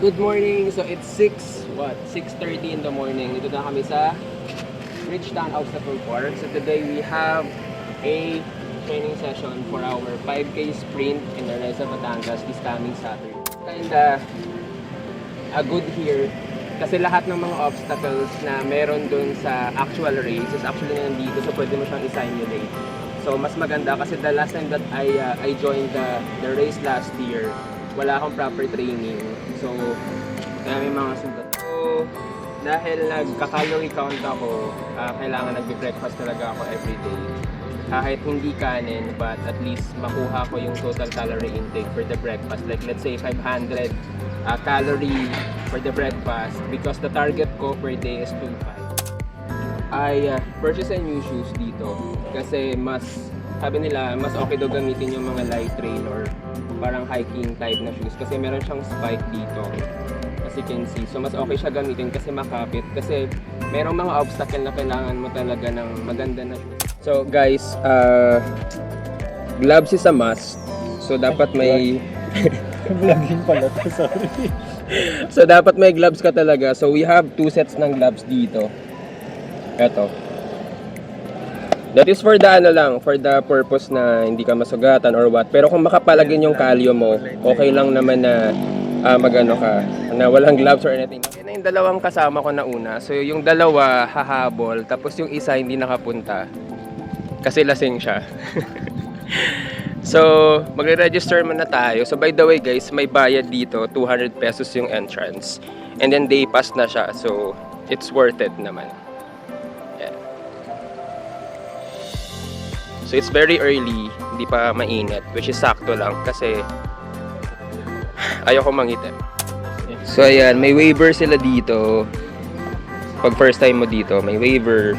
Good morning! So it's 6:30 in the morning. Dito na kami sa Bridgetown Obstacle Park. So today we have a training session for our 5K sprint in the Reza Batangas this coming Saturday. Kinda good here kasi lahat ng mga obstacles na meron dun sa actual race is actually nandito, so pwede mo siyang i-simulate. So mas maganda kasi the last time that I joined the race last year, wala akong proper training. So, kaya may mga sugat. So, dahil nagka-calorie count ako, kailangan nagbe-breakfast talaga ako everyday. Kahit hindi kanin, but at least makuha ko yung total calorie intake for the breakfast. Like let's say 500 calorie for the breakfast because the target ko per day is 2.5. I purchased a new shoes dito kasi sabi nila, mas okay daw gamitin yung mga light trail or parang hiking type na shoes kasi meron siyang spike dito as you can see. So mas okay siya gamitin kasi makapit kasi merong mga obstacle na kailangan mo talaga ng maganda na shoes. So guys, gloves is a must. So dapat may Vlogging pala to, sorry. So dapat may gloves ka talaga. So we have 2 sets ng gloves dito. Eto. That is for the for the purpose na hindi ka masugatan or what. Pero kung makapalagin yung kalyo mo, okay lang naman na magano ka, na walang gloves or anything. Yan na yung dalawang kasama ko na una. So yung dalawa hahabol, tapos yung isa hindi nakapunta. Kasi lasing siya. So, magre-register muna tayo. So by the way guys, may bayad dito, 200 pesos yung entrance. And then day pass na siya. So, it's worth it naman. So it's very early, hindi pa mainit, which is sakto lang kasi ayoko mangitim. So ayan, may waiver sila dito. Pag first time mo dito, may waiver.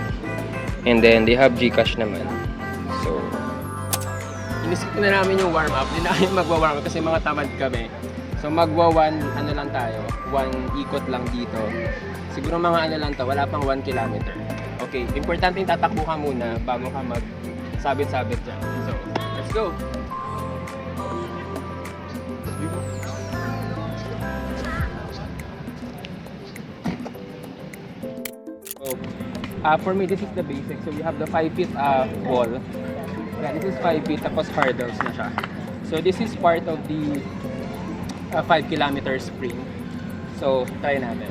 And then they have GCash naman. So iniskip na namin yung warm up. Hindi na kami magwa-warm up kasi mga tamad kami. So ano lang tayo, 1 ikot lang dito. Siguro mga ano lang to, wala pang 1 kilometer. Okay, importante yung tatakbo ka muna bago ka sabit-sabit dyan. So, let's go! So, for me, this is the basic. So, you have the 5 feet wall. Yeah, this is 5 feet, tapos hurdles na siya. So, this is part of the 5 kilometer sprint. So, try natin.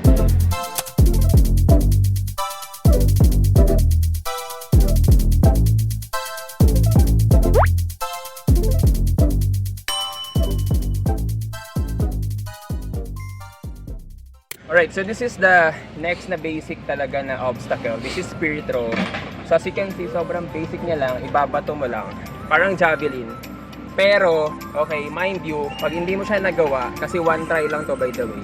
Alright, so this is the next na basic talaga na obstacle. This is spirit row. So as you can see, sobrang basic niya lang. Ibabato mo lang. Parang javelin. Pero, okay, mind you, pag hindi mo siya nagawa, kasi 1 try lang to by the way,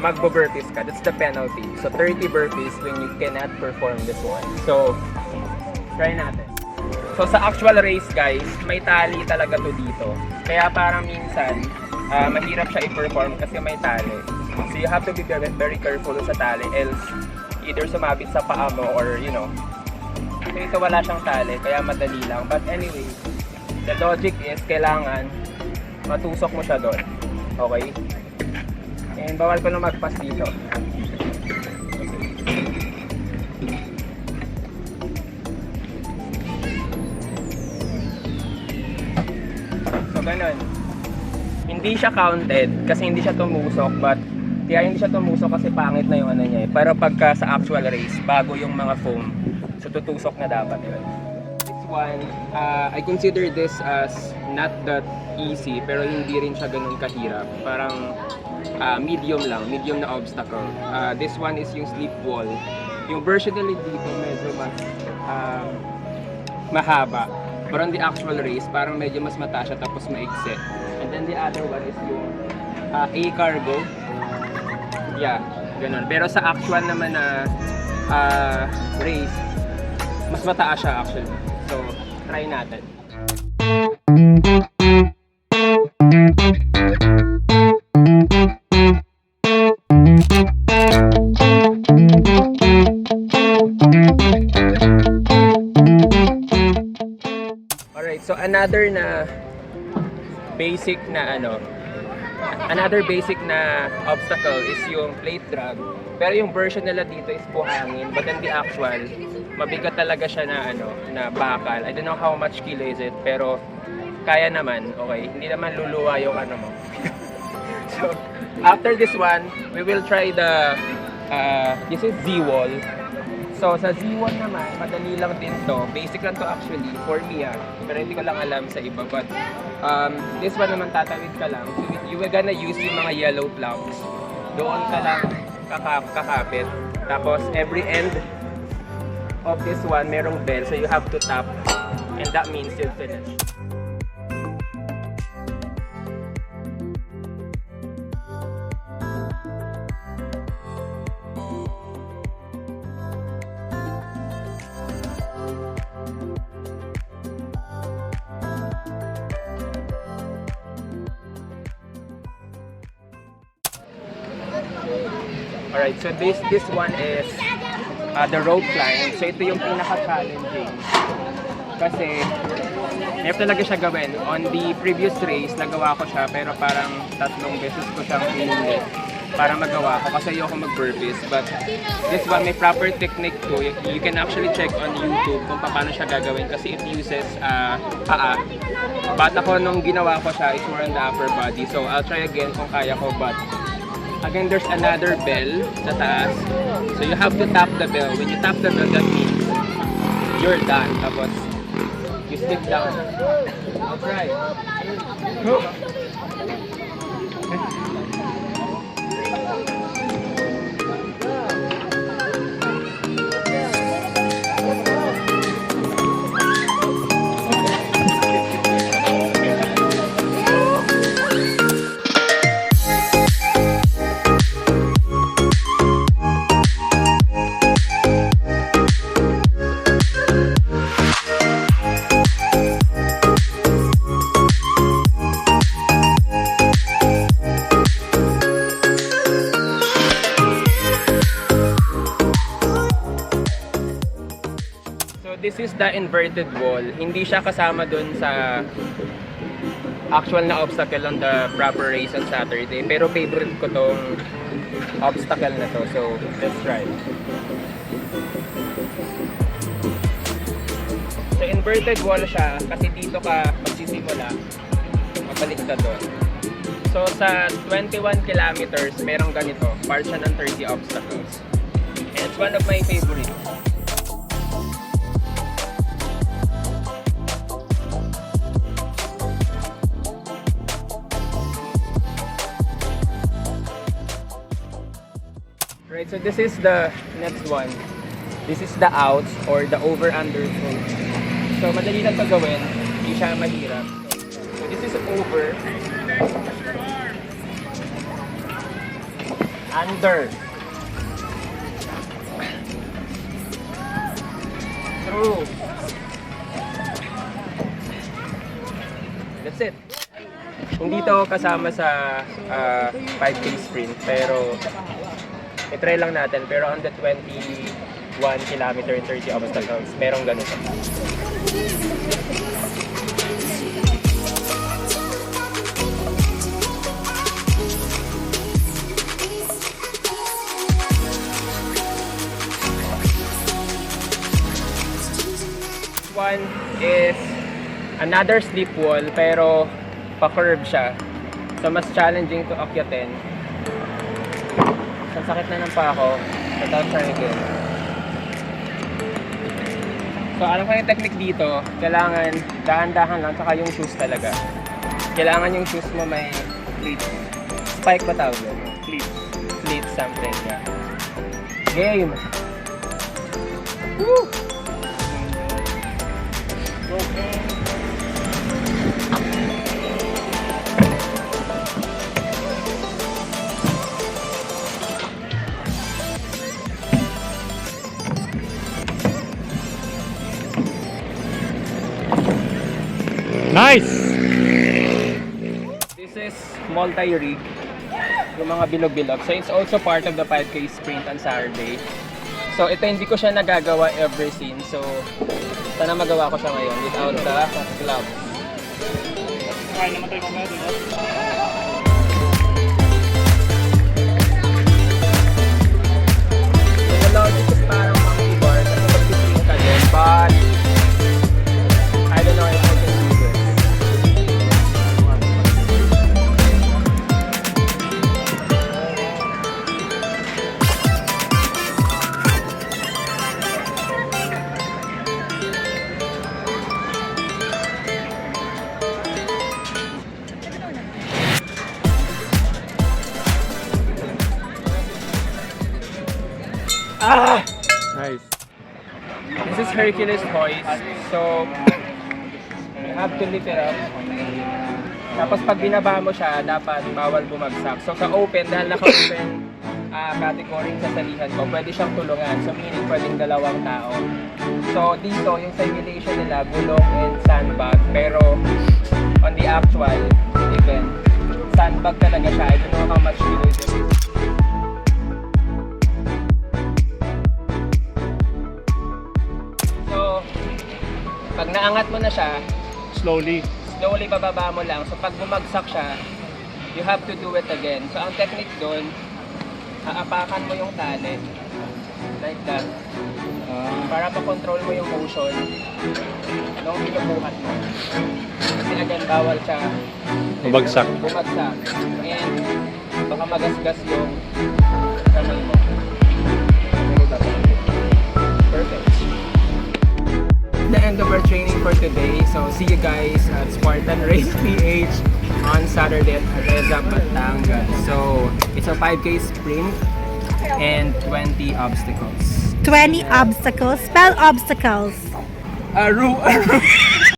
magbo-burpees ka. That's the penalty. So 30 burpees when you cannot perform this one. So, try natin. So sa actual race guys, may tali talaga to dito. Kaya parang minsan, mahirap siya i-perform kasi may tali. So you have to be very, very careful sa tali, else either sumabit sa paa mo or so ito wala siyang tali, kaya madali lang. But anyway, the logic is kailangan matusok mo siya doon. Okay? And bawal ko na mag-pass dito. So ganun. Hindi siya counted kasi hindi siya tumusok, but kaya hindi siya tumusok kasi pangit na yung ano niya eh. Pero pagka sa actual race, bago yung mga foam, so tutusok na dapat yun. This one, I consider this as not that easy, pero hindi rin siya ganun kahirap. Parang medium na obstacle. This one is yung sleep wall. Yung version nila dito medyo mas mahaba. But on the actual race, parang medyo mas mataas siya tapos maigsi. And then the other one is yung A-cargo. Yeah, ganun. Pero sa actual naman na race, mas mataas siya actually. So, try natin. Alright, so another na basic na another basic na obstacle is yung plate drag. Pero yung version nila dito is buhangin, but then the actual, mabigat talaga siya na na bakal. I don't know how much kilo is it, pero kaya naman, okay. Hindi naman luluwa yung mo. So, after this one, we will try the this is Z-wall. So sa Z1 naman, madali lang din to. Basic lang to actually for me pero hindi ko lang alam sa iba. But this one naman tatawid ka lang. So you are gonna use yung mga yellow plugs. Doon ka lang kakapit. Tapos every end of this one merong bell. So you have to tap and that means you'll finish. Alright, so this one is the rope climb. So ito yung pinaka-challenging. Kasi hirap talaga siya gawin. On the previous race, nagawa ko siya pero parang 3 beses ko siyang inulit para magawa ko kasi ayoko mag-burpees. But this one may proper technique to. You can actually check on YouTube kung paano siya gagawin kasi it uses paa. But ako nung ginawa ko siya is more on the upper body. So I'll try again kung kaya ko, but again, there's another bell sa taas. So you have to tap the bell. When you tap the bell, that means you're done. Tapos, you stick down. I'll try. This is the inverted wall. Hindi siya kasama dun sa actual na obstacle on the proper race on Saturday. Pero favorite ko tong obstacle na to. So, let's try. So, inverted wall siya kasi dito ka magsisimula. Mabalik ka doon. So, sa 21 kilometers, merong ganito. Part siya ng 30 obstacles. And it's one of my favorites. Right, so this is the next one. This is the outs or the over-under throw. So madali lang ito gawin, hindi siya mahirap. So this is over. Under. Through. That's it. Hindi to kasama sa 5K sprint, pero i-try lang natin, pero on the 21 kilometer and 30 obstacles, merong ganito. One is another slip wall, pero pa-curve siya. So mas challenging to akyatin. Sakit na ng pa ako. But I'll try again. So alam ko yung technique dito, kailangan dahan-dahan lang, saka yung shoes talaga. Kailangan yung shoes mo may cleats. Spike ba tawag yun? Cleats. Cleats something, yeah. Game! Woo! Okay. Nice! This is multi-rig, yung mga bilog-bilog. So it's also part of the 5K sprint on Saturday. So ito hindi ko siya nagagawa every scene. So sana magawa ko siya ngayon without the gloves. Kaya naman tayo mamaya, diba? Nice. This is Hercules hoist. So, you have to lift it up. Tapos pag binaba mo siya, dapat bawal bumagsak. So sa open, dahil naka-open category sa salihan ko, pwede siyang tulungan. So meaning pwedeng dalawang tao. So dito, yung simulation nila, gulong and sandbag. Pero on the actual event, sandbag talaga siya. I don't know how much you do it. So, pag naangat mo na siya, Slowly. slowly bababa mo lang. So pag bumagsak siya, you have to do it again. So ang technique doon, haapakan mo yung tali. Like that. Para makontrol mo yung motion nung binubuhat mo. Kasi again, bawal siya Bumagsak. bumagsak. And baka magasgas yung kamay mo. Perfect. The end of our training for today. So see you guys at Spartan Race PH on Saturday at Areza, Batangas. So it's a 5K sprint and 20 obstacles. 20 obstacles. Spell obstacles. Aru, aru.